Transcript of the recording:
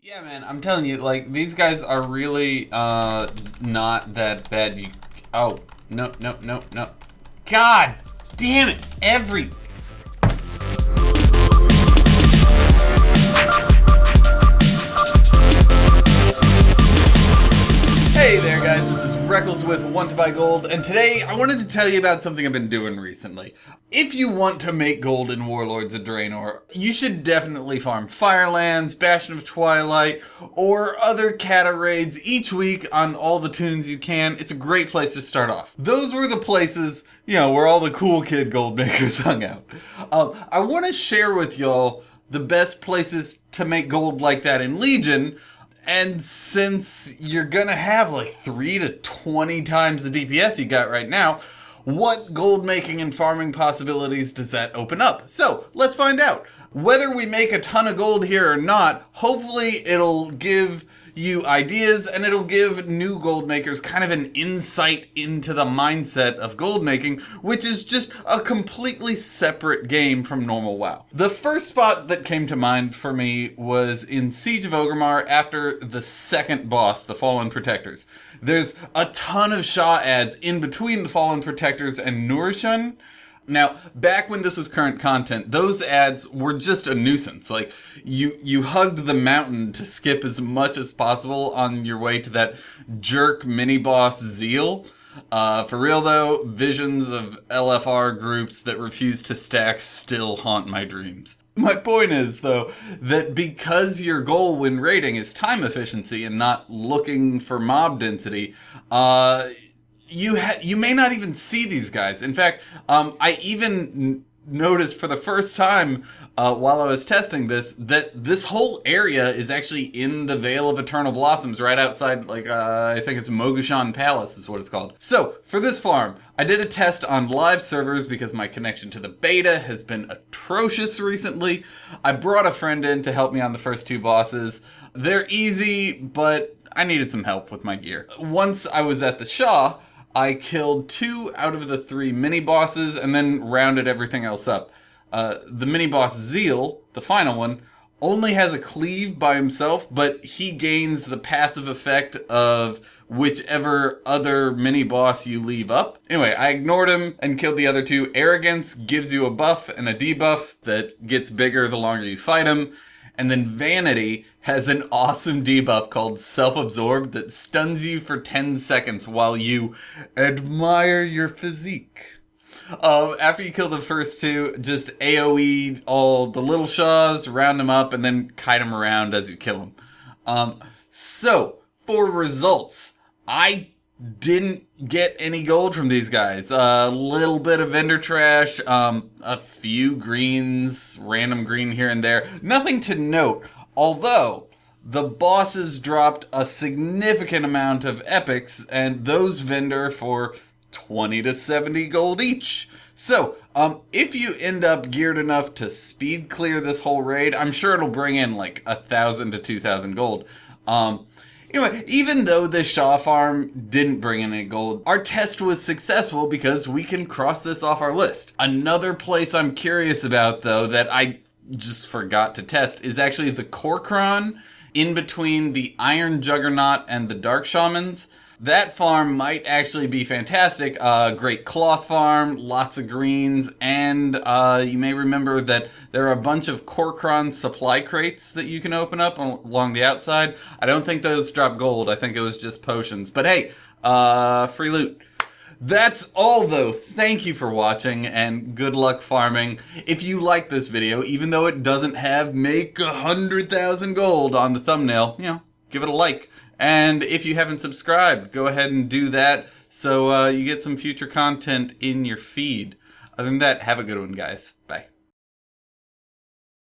Yeah, man, I'm telling you, like, these guys are really, not that bad. Oh, no, no, no, no. God damn it, Hey there, guys, this is Reckles with WTBGold, and today I wanted to tell you about something I've been doing recently. If you want to make gold in Warlords of Draenor, you should definitely farm Firelands, Bastion of Twilight, or other Kata raids each week on all the tunes you can. It's a great place to start off. Those were the places, where all the cool kid gold makers hung out. I want to share with y'all the best places to make gold like that in Legion. And since you're gonna have like 3 to 20 times the DPS you got right now, what gold making and farming possibilities does that open up? So let's find out. Whether we make a ton of gold here or not, hopefully it'll give you ideas and it'll give new gold makers kind of an insight into the mindset of gold making, which is just a completely separate game from normal WoW. The first spot that came to mind for me was in Siege of Orgrimmar after the second boss, the Fallen Protectors. There's a ton of Shah ads in between the Fallen Protectors and Nurishun. Now, back when this was current content, those ads were just a nuisance. Like, you hugged the mountain to skip as much as possible on your way to that jerk mini-boss Zeal. For real though, visions of LFR groups that refuse to stack still haunt my dreams. My point is, though, that because your goal when raiding is time efficiency and not looking for mob density, you may not even see these guys. In fact, I even noticed for the first time while I was testing this that this whole area is actually in the Vale of Eternal Blossoms right outside, I think it's Mogashan Palace is what it's called. So, for this farm, I did a test on live servers because my connection to the beta has been atrocious recently. I brought a friend in to help me on the first two bosses. They're easy, but I needed some help with my gear. Once I was at the Shah, I killed 2 out of the 3 mini-bosses and then rounded everything else up. The mini-boss Zeal, the final one, only has a cleave by himself, but he gains the passive effect of whichever other mini-boss you leave up. Anyway, I ignored him and killed the other 2. Arrogance gives you a buff and a debuff that gets bigger the longer you fight him. And then Vanity has an awesome debuff called Self-Absorbed that stuns you for 10 seconds while you admire your physique. After you kill the first 2, just AoE all the little Shahs, round them up, and then kite them around as you kill them. So, for results, I didn't get any gold from these guys. A little bit of vendor trash, a few greens, random green here and there. Nothing to note, although the bosses dropped a significant amount of epics, and those vendor for 20 to 70 gold each. So, if you end up geared enough to speed clear this whole raid, I'm sure it'll bring in like 1,000 to 2,000 gold. Anyway, even though the Shah farm didn't bring in any gold, our test was successful because we can cross this off our list. Another place I'm curious about, though, that I just forgot to test is actually the Korkron in between the Iron Juggernaut and the Dark Shamans. That farm might actually be fantastic. Great cloth farm, lots of greens, and you may remember that there are a bunch of Korkron supply crates that you can open up along the outside. I don't think those drop gold. I think it was just potions. But hey, free loot. That's all though. Thank you for watching and good luck farming. If you like this video, even though it doesn't have make 100,000 gold on the thumbnail, give it a like. And if you haven't subscribed, go ahead and do that so you get some future content in your feed. Other than that, have a good one, guys. Bye.